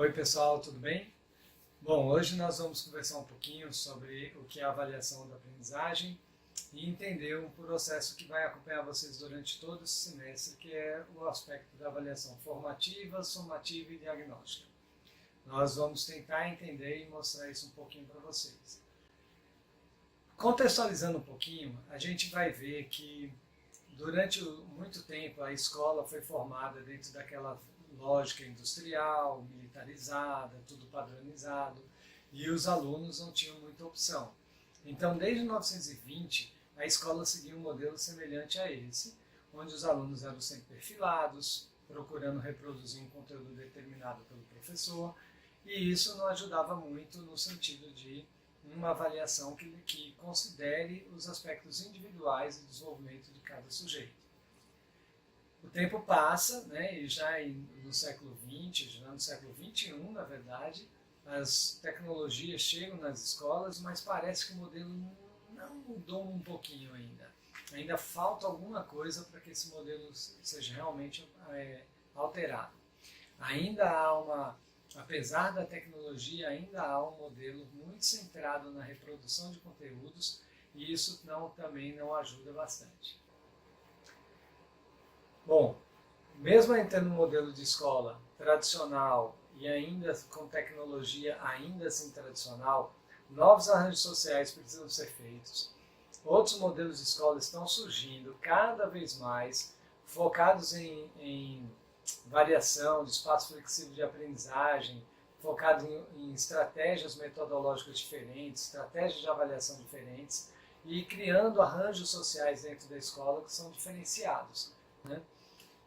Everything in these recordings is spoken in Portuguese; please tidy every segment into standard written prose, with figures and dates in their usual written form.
Oi pessoal, tudo bem? Bom, hoje nós vamos conversar um pouquinho sobre o que é a avaliação da aprendizagem e entender um processo que vai acompanhar vocês durante todo esse semestre, que é o aspecto da avaliação formativa, somativa e diagnóstica. Nós vamos tentar entender e mostrar isso um pouquinho para vocês. Contextualizando um pouquinho, a gente vai ver que durante muito tempo a escola foi formada dentro daquela lógica industrial, militarizada, tudo padronizado, e os alunos não tinham muita opção. Então, desde 1920, a escola seguia um modelo semelhante a esse, onde os alunos eram sempre perfilados, procurando reproduzir um conteúdo determinado pelo professor, e isso não ajudava muito no sentido de uma avaliação que considere os aspectos individuais do desenvolvimento de cada sujeito. O tempo passa, né, e já no século XX, já no século XXI, na verdade, as tecnologias chegam nas escolas, mas parece que o modelo não mudou um pouquinho ainda. Ainda falta alguma coisa para que esse modelo seja realmente alterado. Ainda há apesar da tecnologia, ainda há um modelo muito centrado na reprodução de conteúdos e isso também não ajuda bastante. Bom, mesmo entrando no modelo de escola tradicional e ainda com tecnologia ainda assim tradicional, novos arranjos sociais precisam ser feitos. Outros modelos de escola estão surgindo cada vez mais, focados em variação, de espaço flexível de aprendizagem, focado em estratégias metodológicas diferentes, estratégias de avaliação diferentes e criando arranjos sociais dentro da escola que são diferenciados, né?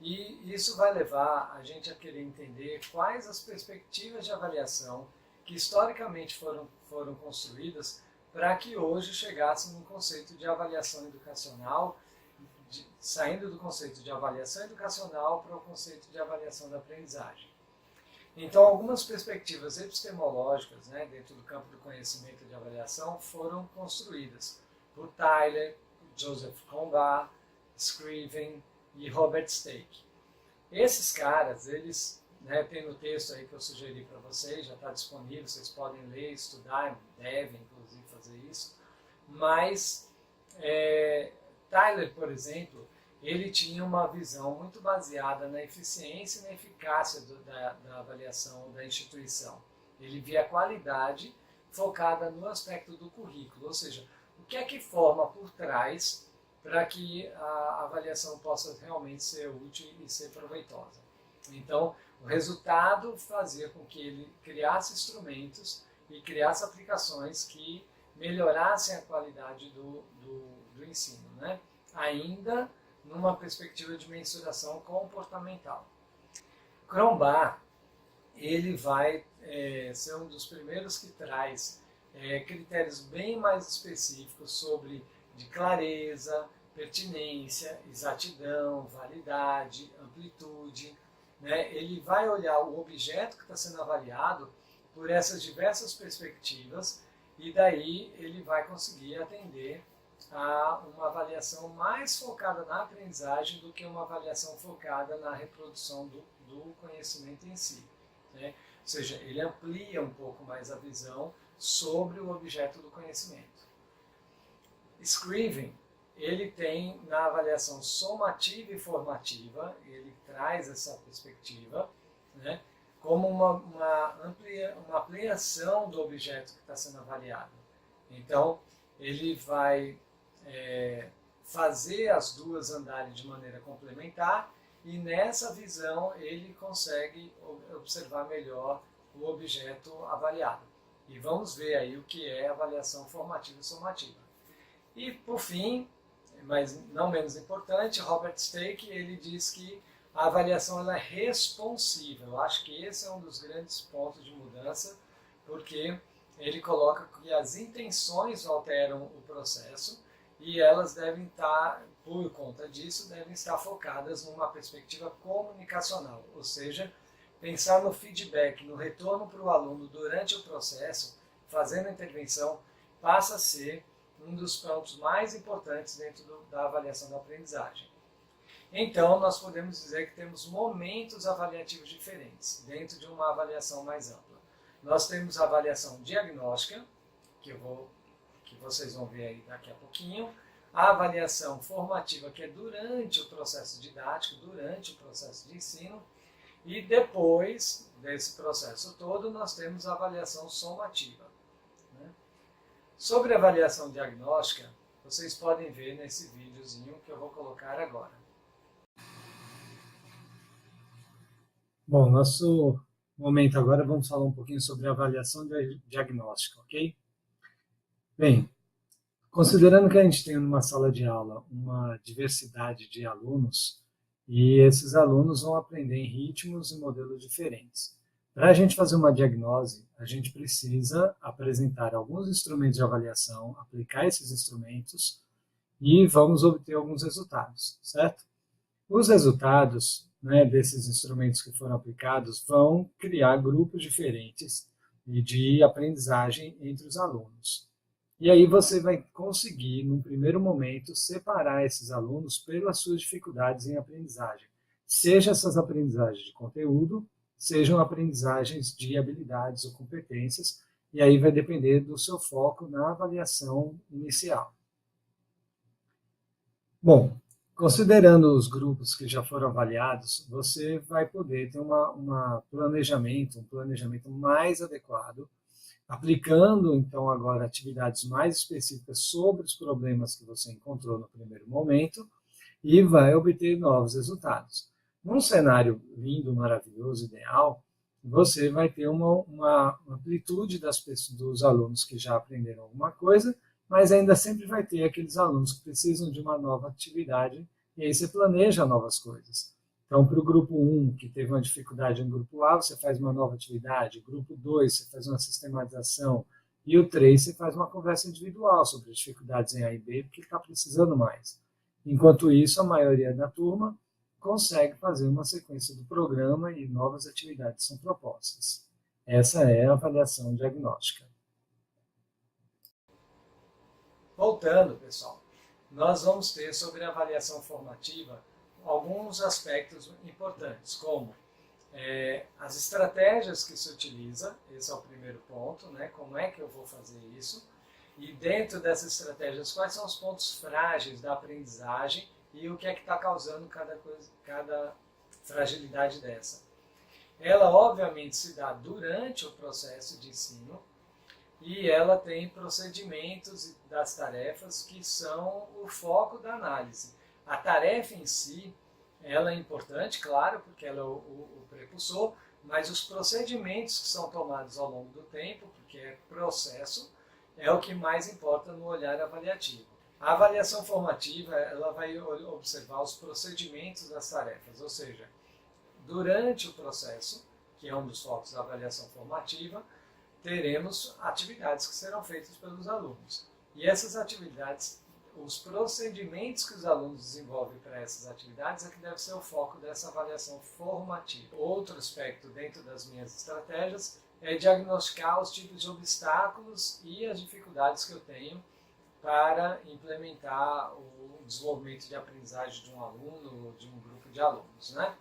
E isso vai levar a gente a querer entender quais as perspectivas de avaliação que historicamente foram construídas para que hoje chegassem no conceito de avaliação educacional, saindo do conceito de avaliação educacional para o conceito de avaliação da aprendizagem. Então, algumas perspectivas epistemológicas, né, dentro do campo do conhecimento de avaliação foram construídas por Tyler, Joseph Crombar, Scriven e Robert Stake. Esses caras, eles, né, tem no texto aí que eu sugeri para vocês, já está disponível, vocês podem ler, estudar, devem inclusive fazer isso, mas Tyler, por exemplo, ele tinha uma visão muito baseada na eficiência e na eficácia da avaliação da instituição. Ele via a qualidade focada no aspecto do currículo, ou seja, o que é que forma por trás para que a avaliação possa realmente ser útil e ser proveitosa. Então, o resultado fazia com que ele criasse instrumentos e criasse aplicações que melhorassem a qualidade do ensino, né? Ainda numa perspectiva de mensuração comportamental. Crombar, ele vai ser um dos primeiros que traz critérios bem mais específicos sobre de clareza, pertinência, exatidão, validade, amplitude, né? Ele vai olhar o objeto que está sendo avaliado por essas diversas perspectivas e daí ele vai conseguir atender a uma avaliação mais focada na aprendizagem do que uma avaliação focada na reprodução do conhecimento em si, né? Ou seja, ele amplia um pouco mais a visão sobre o objeto do conhecimento. Scriven, ele tem na avaliação somativa e formativa, ele traz essa perspectiva, né, como uma ampliação do objeto que está sendo avaliado. Então, ele vai fazer as duas andarem de maneira complementar e nessa visão ele consegue observar melhor o objeto avaliado. E vamos ver aí o que é avaliação formativa e somativa. E, por fim, mas não menos importante, Robert Stake, ele diz que a avaliação ela é responsiva. Eu acho que esse é um dos grandes pontos de mudança, porque ele coloca que as intenções alteram o processo e elas devem estar, por conta disso, devem estar focadas numa perspectiva comunicacional, ou seja, pensar no feedback, no retorno para o aluno durante o processo, fazendo a intervenção, passa a ser um dos pontos mais importantes dentro da avaliação da aprendizagem. Então, nós podemos dizer que temos momentos avaliativos diferentes dentro de uma avaliação mais ampla. Nós temos a avaliação diagnóstica, que vocês vão ver aí daqui a pouquinho, a avaliação formativa, que é durante o processo didático, durante o processo de ensino, e depois desse processo todo, nós temos a avaliação somativa. Sobre a avaliação diagnóstica, vocês podem ver nesse videozinho que eu vou colocar agora. Bom, nosso momento agora, vamos falar um pouquinho sobre a avaliação diagnóstica, ok? Bem, considerando que a gente tem numa sala de aula uma diversidade de alunos, e esses alunos vão aprender em ritmos e modelos diferentes. Para a gente fazer uma diagnose, a gente precisa apresentar alguns instrumentos de avaliação, aplicar esses instrumentos e vamos obter alguns resultados, certo? Os resultados, né, desses instrumentos que foram aplicados vão criar grupos diferentes de aprendizagem entre os alunos. E aí você vai conseguir, num primeiro momento, separar esses alunos pelas suas dificuldades em aprendizagem. Seja essas aprendizagens de conteúdo, sejam aprendizagens de habilidades ou competências, e aí vai depender do seu foco na avaliação inicial. Bom, considerando os grupos que já foram avaliados, você vai poder ter um planejamento mais adequado, aplicando, então, agora atividades mais específicas sobre os problemas que você encontrou no primeiro momento e vai obter novos resultados. Num cenário lindo, maravilhoso, ideal, você vai ter uma amplitude dos alunos que já aprenderam alguma coisa, mas ainda sempre vai ter aqueles alunos que precisam de uma nova atividade e aí você planeja novas coisas. Então, para o grupo 1, que teve uma dificuldade no grupo A, você faz uma nova atividade. Grupo 2, você faz uma sistematização. E o 3, você faz uma conversa individual sobre as dificuldades em A e B, porque está precisando mais. Enquanto isso, a maioria da turma consegue fazer uma sequência do programa e novas atividades são propostas. Essa é a avaliação diagnóstica. Voltando, pessoal, nós vamos ter sobre a avaliação formativa alguns aspectos importantes, como as estratégias que se utiliza, esse é o primeiro ponto, né? Como é que eu vou fazer isso, e dentro dessas estratégias, quais são os pontos frágeis da aprendizagem e o que é que está causando cada fragilidade dessa. Ela, obviamente, se dá durante o processo de ensino, e ela tem procedimentos das tarefas que são o foco da análise. A tarefa em si, ela é importante, claro, porque ela é o precursor, mas os procedimentos que são tomados ao longo do tempo, porque é processo, é o que mais importa no olhar avaliativo. A avaliação formativa, ela vai observar os procedimentos das tarefas, ou seja, durante o processo, que é um dos focos da avaliação formativa, teremos atividades que serão feitas pelos alunos. E essas atividades, os procedimentos que os alunos desenvolvem para essas atividades é que deve ser o foco dessa avaliação formativa. Outro aspecto dentro das minhas estratégias é diagnosticar os tipos de obstáculos e as dificuldades que eu tenho para implementar o desenvolvimento de aprendizagem de um aluno ou de um grupo de alunos, né?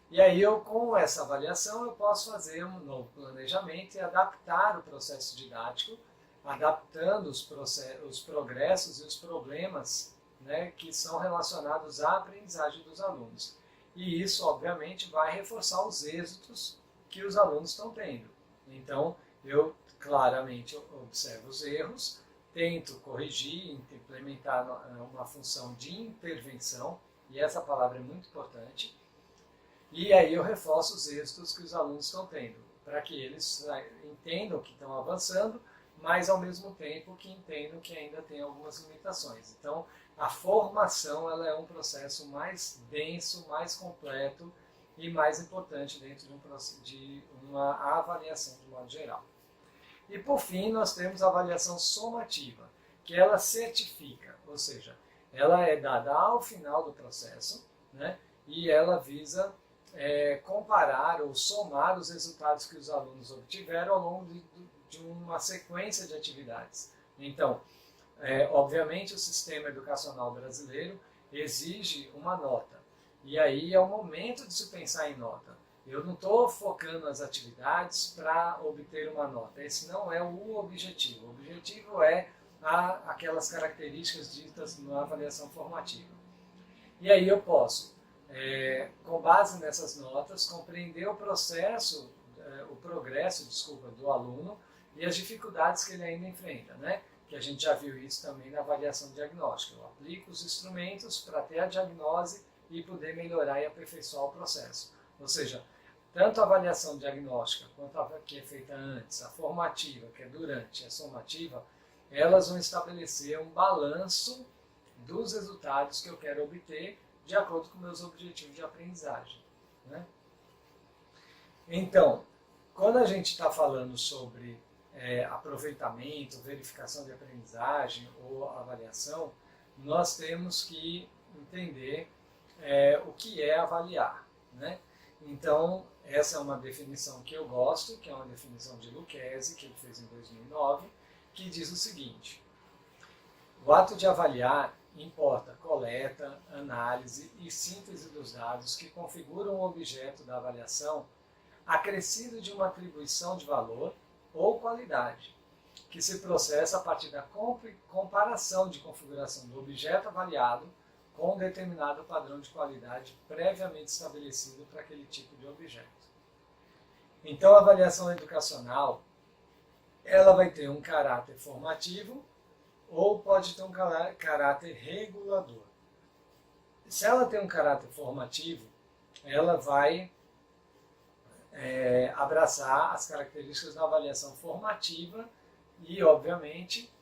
E aí, com essa avaliação, eu posso fazer um novo planejamento e adaptar o processo didático, adaptando os progressos e os problemas, né, que são relacionados à aprendizagem dos alunos. E isso, obviamente, vai reforçar os êxitos que os alunos estão tendo. Então, eu claramente observo os erros, tento corrigir, implementar uma função de intervenção, e essa palavra é muito importante. E aí eu reforço os êxitos que os alunos estão tendo, para que eles entendam que estão avançando, mas ao mesmo tempo que entendam que ainda tem algumas limitações. Então, a formação ela é um processo mais denso, mais completo e mais importante dentro de uma avaliação de modo geral. E por fim, nós temos a avaliação somativa, que ela certifica, ou seja, ela é dada ao final do processo, né, e ela visa comparar ou somar os resultados que os alunos obtiveram ao longo de uma sequência de atividades. Então, obviamente, o sistema educacional brasileiro exige uma nota. E aí é o momento de se pensar em nota. Eu não estou focando as atividades para obter uma nota. Esse não é o objetivo. O objetivo é aquelas características ditas na avaliação formativa. E aí eu posso, com base nessas notas, compreender o processo, o progresso, desculpa, do aluno e as dificuldades que ele ainda enfrenta, né? Que a gente já viu isso também na avaliação diagnóstica. Eu aplico os instrumentos para ter a diagnose e poder melhorar e aperfeiçoar o processo. Ou seja, tanto a avaliação diagnóstica quanto a que é feita antes, a formativa, que é durante, e a somativa, elas vão estabelecer um balanço dos resultados que eu quero obter de acordo com meus objetivos de aprendizagem, né? Então, quando a gente está falando sobre aproveitamento, verificação de aprendizagem ou avaliação, nós temos que entender o que é avaliar, né? Então, essa é uma definição que eu gosto, que é uma definição de Lucchesi, que ele fez em 2009, que diz o seguinte: o ato de avaliar importa coleta, análise e síntese dos dados que configuram o objeto da avaliação acrescido de uma atribuição de valor ou qualidade, que se processa a partir da comparação de configuração do objeto avaliado com um determinado padrão de qualidade previamente estabelecido para aquele tipo de objeto. Então, a avaliação educacional, ela vai ter um caráter formativo ou pode ter um caráter regulador. Se ela tem um caráter formativo, ela vai abraçar as características da avaliação formativa e, obviamente,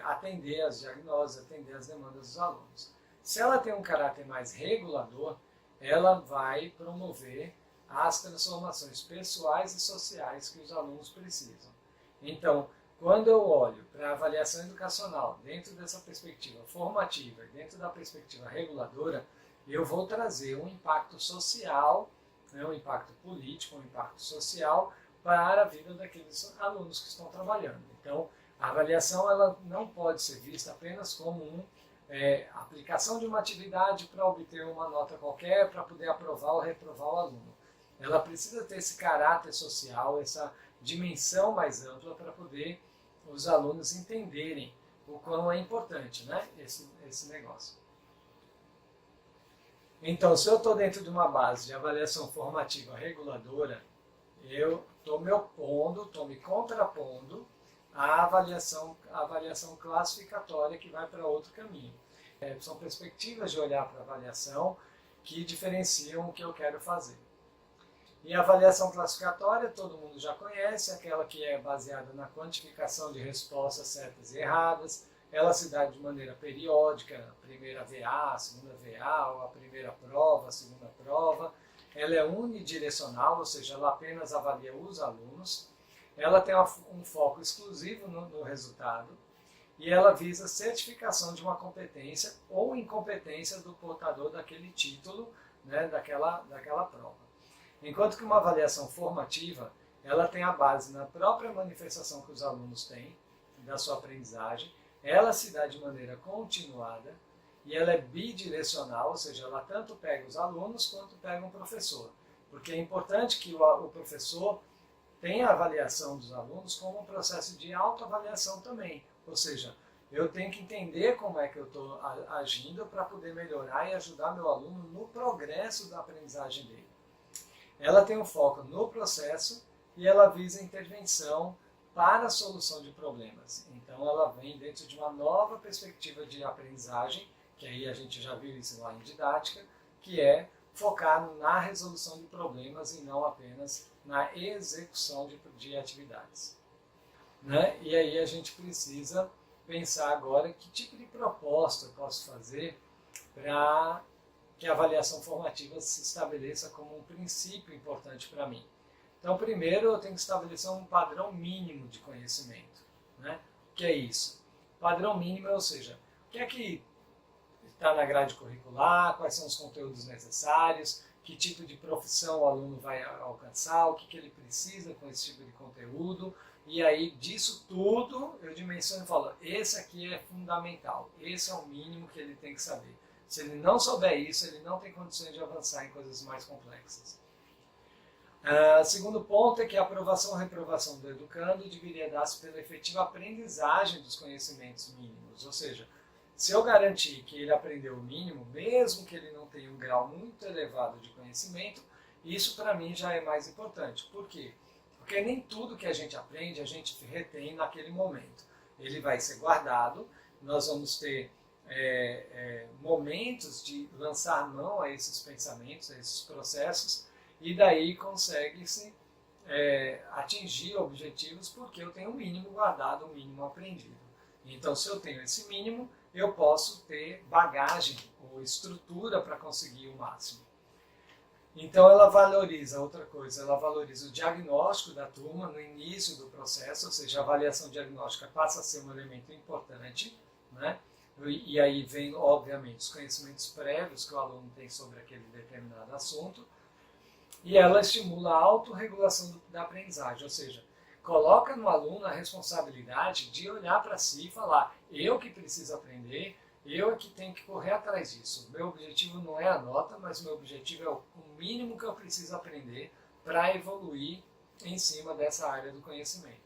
atender às diagnoses, atender às demandas dos alunos. Se ela tem um caráter mais regulador, ela vai promover as transformações pessoais e sociais que os alunos precisam. Então, quando eu olho para a avaliação educacional dentro dessa perspectiva formativa e dentro da perspectiva reguladora, eu vou trazer um impacto social, um impacto político, um impacto social para a vida daqueles alunos que estão trabalhando. Então, a avaliação ela não pode ser vista apenas como aplicação de uma atividade para obter uma nota qualquer, para poder aprovar ou reprovar o aluno. Ela precisa ter esse caráter social, essa dimensão mais ampla para poder os alunos entenderem o quão é importante, né, esse negócio. Então, se eu estou dentro de uma base de avaliação formativa reguladora, eu estou me opondo, estou me contrapondo à avaliação classificatória que vai para outro caminho. São perspectivas de olhar para a avaliação que diferenciam o que eu quero fazer. E a avaliação classificatória, todo mundo já conhece, aquela que é baseada na quantificação de respostas certas e erradas. Ela se dá de maneira periódica, a primeira VA, a segunda VA, ou a primeira prova, a segunda prova. Ela é unidirecional, ou seja, ela apenas avalia os alunos. Ela tem um foco exclusivo no resultado e ela visa certificação de uma competência ou incompetência do portador daquele título, né, daquela prova. Enquanto que uma avaliação formativa, ela tem a base na própria manifestação que os alunos têm, da sua aprendizagem, ela se dá de maneira continuada e ela é bidirecional, ou seja, ela tanto pega os alunos quanto pega um professor. Porque é importante que o professor tenha a avaliação dos alunos como um processo de autoavaliação também. Ou seja, eu tenho que entender como é que eu estou agindo para poder melhorar e ajudar meu aluno no progresso da aprendizagem dele. Ela tem um foco no processo e ela visa intervenção para a solução de problemas. Então ela vem dentro de uma nova perspectiva de aprendizagem, que aí a gente já viu isso lá em didática, que é focar na resolução de problemas e não apenas na execução de atividades. Né? E aí a gente precisa pensar agora que tipo de proposta eu posso fazer para que a avaliação formativa se estabeleça como um princípio importante para mim. Então, primeiro, eu tenho que estabelecer um padrão mínimo de conhecimento. Né? O que é isso? Padrão mínimo, ou seja, o que é que está na grade curricular, quais são os conteúdos necessários, que tipo de profissão o aluno vai alcançar, o que ele precisa com esse tipo de conteúdo. E aí, disso tudo, eu dimensiono e falo, esse aqui é fundamental, esse é o mínimo que ele tem que saber. Se ele não souber isso, ele não tem condições de avançar em coisas mais complexas. Segundo ponto é que a aprovação ou reprovação do educando deveria dar-se pela efetiva aprendizagem dos conhecimentos mínimos. Ou seja, se eu garantir que ele aprendeu o mínimo, mesmo que ele não tenha um grau muito elevado de conhecimento, isso para mim já é mais importante. Por quê? Porque nem tudo que a gente aprende, a gente retém naquele momento. Ele vai ser guardado, nós vamos ter momentos de lançar mão a esses pensamentos, a esses processos, e daí consegue-se atingir objetivos porque eu tenho o mínimo guardado, o mínimo aprendido. Então, se eu tenho esse mínimo, eu posso ter bagagem ou estrutura para conseguir o máximo. Então, ela valoriza, outra coisa, ela valoriza o diagnóstico da turma no início do processo, ou seja, a avaliação diagnóstica passa a ser um elemento importante, né? E aí vem, obviamente, os conhecimentos prévios que o aluno tem sobre aquele determinado assunto, e ela estimula a autorregulação da aprendizagem, ou seja, coloca no aluno a responsabilidade de olhar para si e falar, eu que preciso aprender, eu é que tenho que correr atrás disso. O meu objetivo não é a nota, mas o meu objetivo é o mínimo que eu preciso aprender para evoluir em cima dessa área do conhecimento.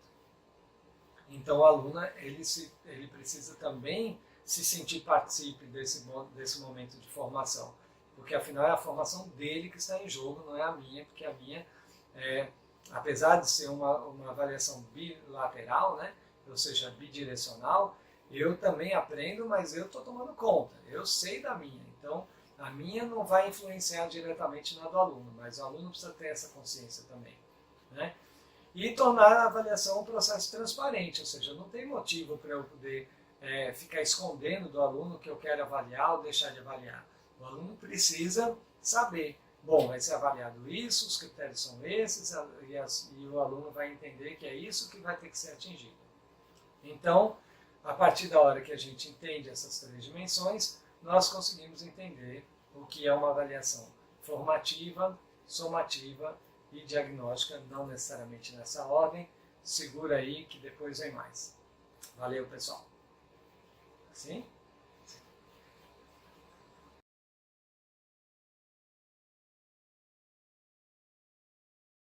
Então o aluno ele precisa também se sentir partícipe desse momento de formação, porque afinal é a formação dele que está em jogo, não é a minha, porque a minha, apesar de ser uma avaliação bilateral, né, ou seja, bidirecional, eu também aprendo, mas eu estou tomando conta, eu sei da minha, então a minha não vai influenciar diretamente na do aluno, mas o aluno precisa ter essa consciência também, né? E tornar a avaliação um processo transparente, ou seja, não tem motivo para eu poder ficar escondendo do aluno que eu quero avaliar ou deixar de avaliar. O aluno precisa saber, bom, vai ser avaliado isso, os critérios são esses, e o aluno vai entender que é isso que vai ter que ser atingido. Então, a partir da hora que a gente entende essas três dimensões, nós conseguimos entender o que é uma avaliação formativa, somativa e diagnóstica, não necessariamente nessa ordem. Segura aí que depois vem mais. Valeu, pessoal. Assim?